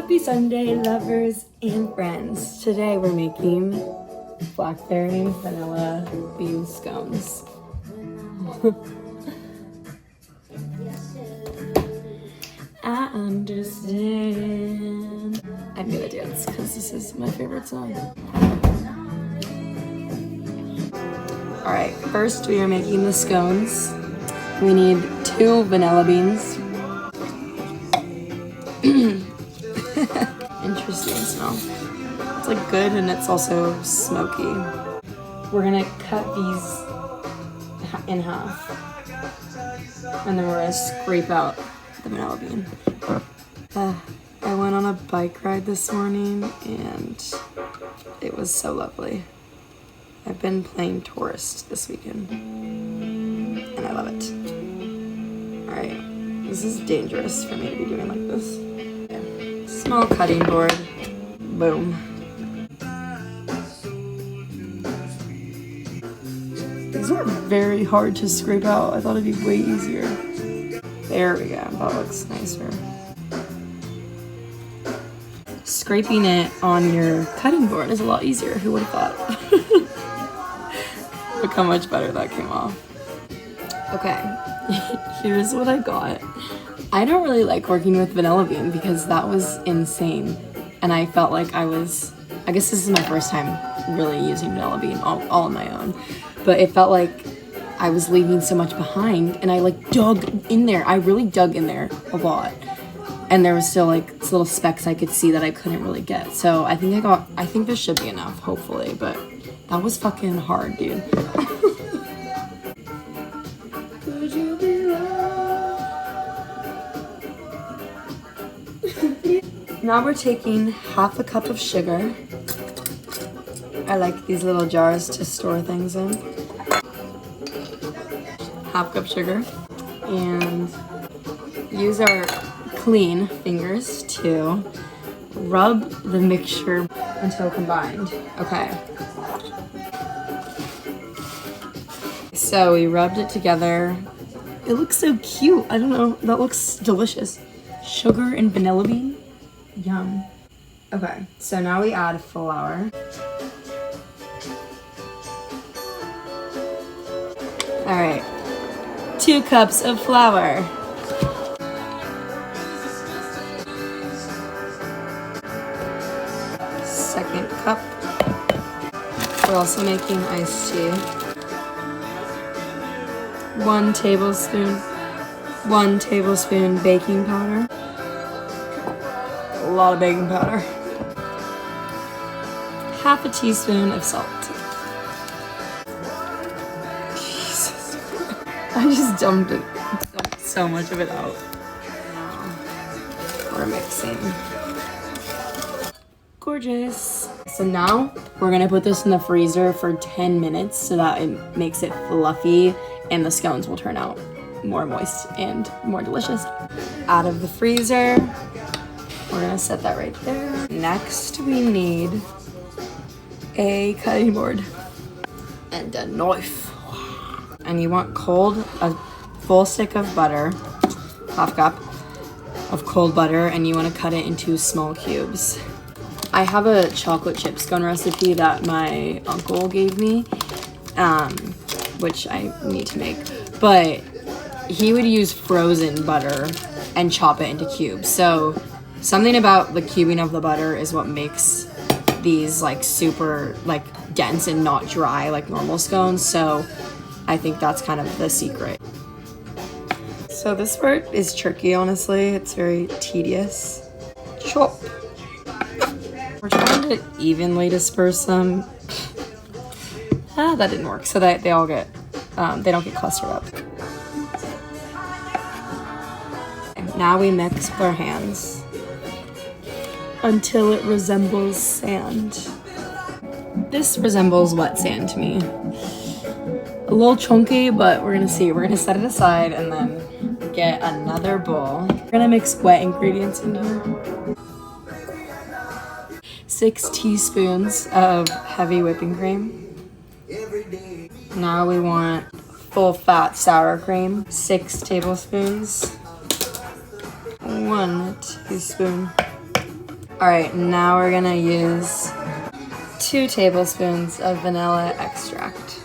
Happy Sunday, lovers and friends. Today we're making blackberry vanilla bean scones. I understand. I'm gonna dance because this is my favorite song. Alright, first we are making the scones. We need 2 vanilla beans. Interesting smell. It's like good and it's also smoky. We're gonna cut these in half. And then we're gonna scrape out the vanilla bean. I went on a bike ride this morning and it was so lovely. I've been playing tourist this weekend and I love it. Alright, this is dangerous for me to be doing like this. Okay. Small cutting board. Boom. These are very hard to scrape out. I thought it'd be way easier. There we go. That looks nicer. Scraping it on your cutting board is a lot easier. Who would have thought? Look how much better that came off. Okay, here's what I got. I don't really like working with vanilla bean because that was insane. And I felt like I guess this is my first time really using vanilla bean all on my own. But it felt like I was leaving so much behind and I like dug in there. I really dug in there a lot. And there was still like little specks I could see that I couldn't really get. So I think this should be enough, hopefully. But that was fucking hard, dude. Could you be loved? Now we're taking half a cup of sugar. I like these little jars to store things in. Half cup sugar. And use our clean fingers to rub the mixture until combined. Okay. So we rubbed it together. It looks so cute. I don't know. That looks delicious. Sugar and vanilla bean. Yum. Okay. So now we add flour. All right. 2 cups of flour. Second cup. We're also making iced tea. 1 tablespoon baking powder. A lot of baking powder. Half a teaspoon of salt. Jesus. I just dumped so much of it out. Now we're mixing. Gorgeous. So now we're gonna put this in the freezer for 10 minutes so that it makes it fluffy and the scones will turn out more moist and more delicious. Out of the freezer, we're gonna set that right there. Next we need a cutting board and a knife. And you want a full stick of butter, half cup of cold butter, and you wanna cut it into small cubes. I have a chocolate chip scone recipe that my uncle gave me, which I need to make, but he would use frozen butter and chop it into cubes. So something about the cubing of the butter is what makes these like super like dense and not dry like normal scones. So I think that's kind of the secret. So this part is tricky, honestly. It's very tedious. Chop. We're trying to evenly disperse them. That didn't work. So that they all get, they don't get clustered up. Now we mix with our hands until it resembles sand. This resembles wet sand to me. A little chunky, but we're gonna see. We're gonna set it aside and then get another bowl. We're gonna mix wet ingredients in here. 6 teaspoons of heavy whipping cream. Now we want full fat sour cream, 6 tablespoons. 1 teaspoon. All right, now we're gonna use 2 tablespoons of vanilla extract.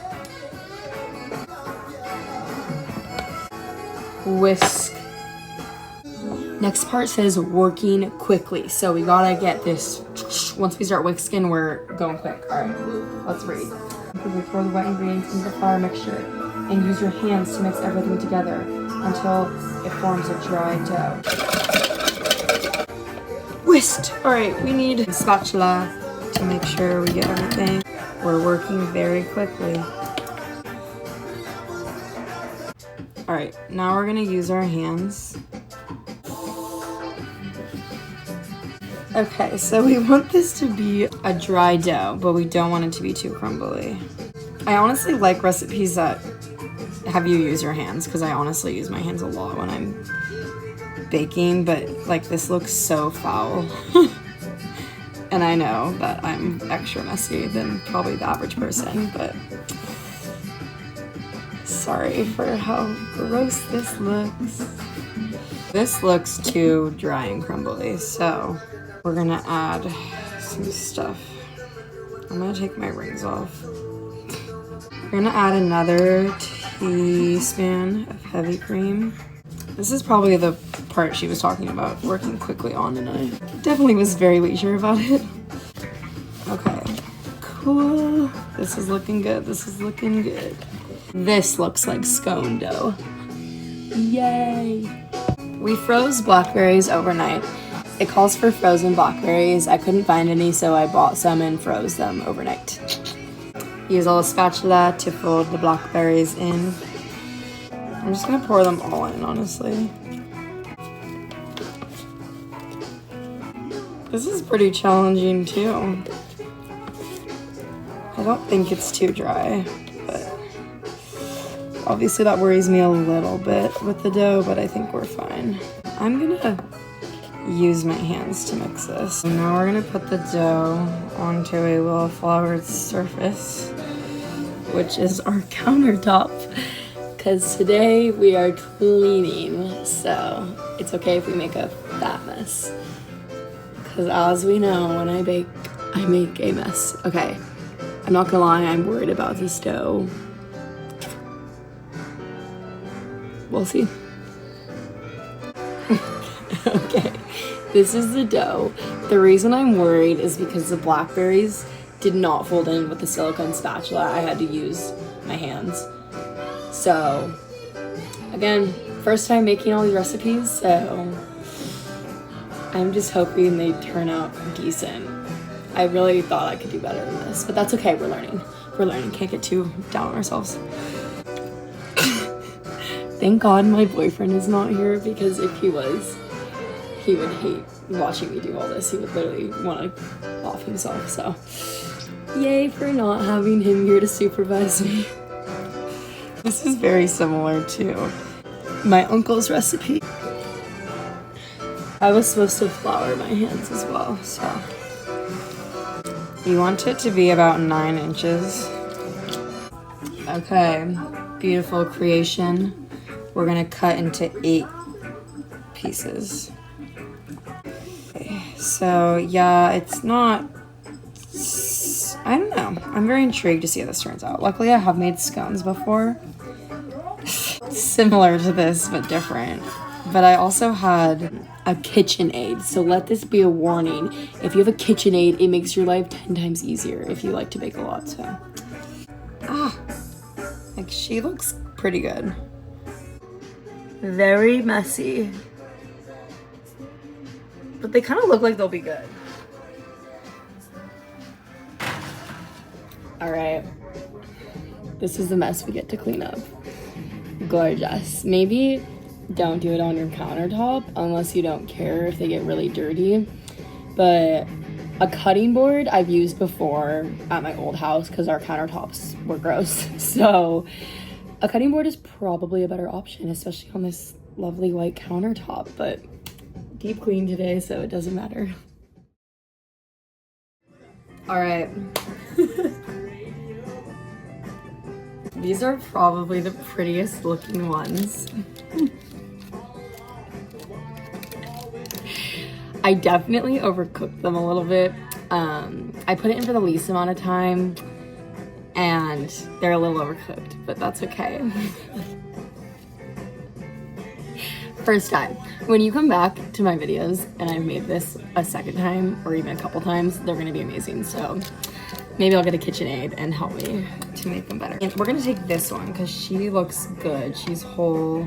Whisk. Next part says working quickly. So we gotta get this, once we start whisking, we're going quick. All right, let's read. Pour the wet ingredients into the flour mixture and use your hands to mix everything together until it forms a dry dough. Whisked. All right, we need a spatula to make sure we get everything. We're working very quickly. All right, now we're gonna use our hands. Okay, so we want this to be a dry dough, but we don't want it to be too crumbly. I honestly like recipes that have you use your hands, because I honestly use my hands a lot when I'm baking, but like this looks so foul. And I know that I'm extra messy than probably the average person, but sorry for how gross this looks. This looks too dry and crumbly, so we're gonna add some stuff. I'm gonna take my rings off. We're gonna add another teaspoon of heavy cream. This is probably the part she was talking about working quickly on, and I definitely was very leisure about it. Okay, cool. This is looking good, this is looking good. This looks like scone dough. Yay! We froze blackberries overnight. It calls for frozen blackberries. I couldn't find any, so I bought some and froze them overnight. Use a little spatula to fold the blackberries in. I'm just gonna pour them all in, honestly. This is pretty challenging too. I don't think it's too dry, but obviously that worries me a little bit with the dough, but I think we're fine. I'm gonna use my hands to mix this. And now we're gonna put the dough onto a well floured surface, which is our countertop, because today we are cleaning, so it's okay if we make a fat mess, because as we know, when I bake, I make a mess. Okay, I'm not gonna lie, I'm worried about this dough. We'll see. Okay, this is the dough. The reason I'm worried is because the blackberries did not fold in with the silicone spatula. I had to use my hands. So, again, first time making all these recipes, so I'm just hoping they turn out decent. I really thought I could do better than this, but that's okay, we're learning. We're learning, can't get too down on ourselves. Thank God my boyfriend is not here, because if he was, he would hate watching me do all this. He would literally want to off himself, so yay for not having him here to supervise me. This is very similar to my uncle's recipe. I was supposed to flour my hands as well, so you want it to be about 9 inches. Okay, beautiful creation. We're gonna cut into 8 pieces. Okay, so yeah, it's not, I don't know. I'm very intrigued to see how this turns out. Luckily, I have made scones before. Similar to this, but different. But I also had a KitchenAid, so let this be a warning. If you have a KitchenAid, it makes your life 10 times easier if you like to bake a lot, so. Like, she looks pretty good. Very messy. But they kind of look like they'll be good. All right. This is the mess we get to clean up. Gorgeous. Maybe don't do it on your countertop unless you don't care if they get really dirty. But a cutting board I've used before at my old house because our countertops were gross. So a cutting board is probably a better option, especially on this lovely white countertop, but deep clean today, so it doesn't matter. All right. These are probably the prettiest looking ones. I definitely overcooked them a little bit. I put it in for the least amount of time and they're a little overcooked, but that's okay. First time. When you come back to my videos and I've made this a second time or even a couple times, they're gonna be amazing. So maybe I'll get a KitchenAid and help me to make them better. And we're gonna take this one because she looks good. She's whole.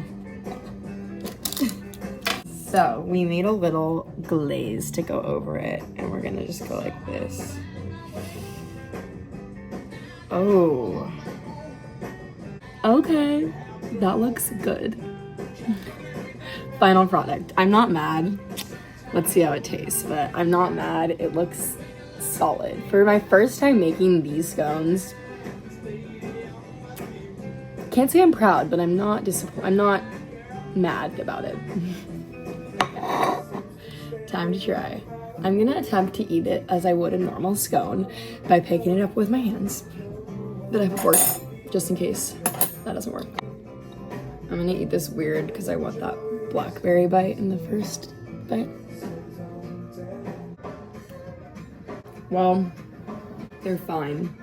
So we made a little glaze to go over it and we're gonna just go like this. Oh. Okay, that looks good. Final product. I'm not mad. Let's see how it tastes, but I'm not mad. It looks solid. For my first time making these scones, can't say I'm proud, but I'm not disappointed. I'm not mad about it. Time to try. I'm gonna attempt to eat it as I would a normal scone by picking it up with my hands. But I have a fork, just in case that doesn't work. I'm gonna eat this weird because I want that blackberry bite in the first bite. Well, they're fine.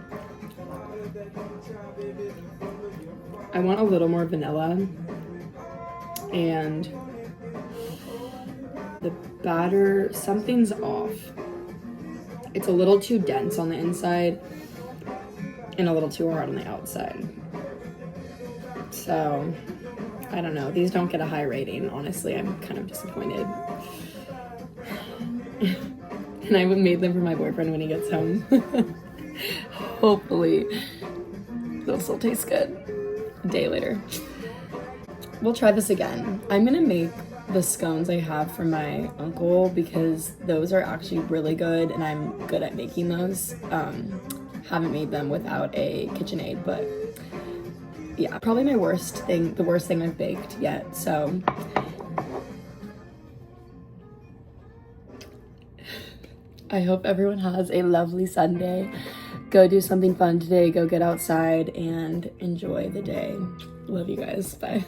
I want a little more vanilla, and the batter, something's off. It's a little too dense on the inside and a little too hard on the outside. So, I don't know. These don't get a high rating. Honestly, I'm kind of disappointed. And I made them for my boyfriend when he gets home. Hopefully, they'll still taste good a day later. We'll try this again. I'm gonna make the scones I have from my uncle because those are actually really good and I'm good at making those. Haven't made them without a KitchenAid, but yeah, probably the worst thing I've baked yet. So I hope everyone has a lovely Sunday. Go do something fun today. Go get outside and enjoy the day. Love you guys. Bye.